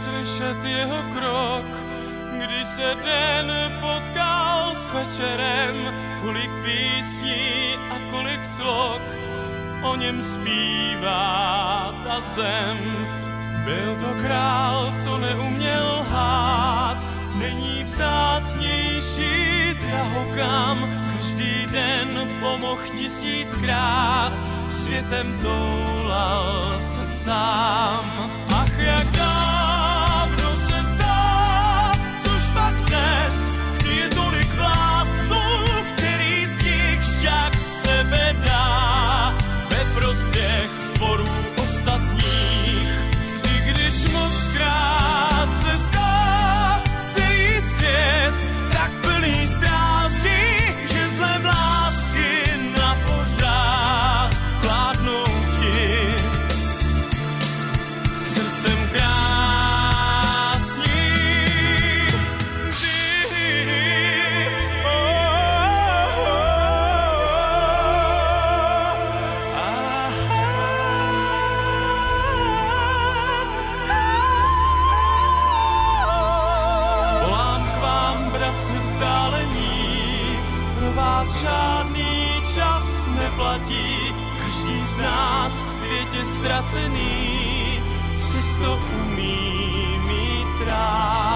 slyšet jeho krok, když se den potkal s večerem, kolik písní a kolik slok o něm zpívá ta zem. Byl to král, co neuměl lhát, není vzácnější drahokam, každý den pomohl 1000krát, světem toulal se sám. Ach, jak dávno se zdá, což pak dnes je tolik vládců, který z nich však sebe dá ve prospěch tvorů ostatních. I když mockrát se zdá celý svět tak plný strázdí, že zlé vlásky na pořád vládnou ti. Srdcem krásný ty. Volám k vám, bratři vzdálení, pro vás žádný čas neplatí, každý z nás v světě ztracený, přesto umí mít rád.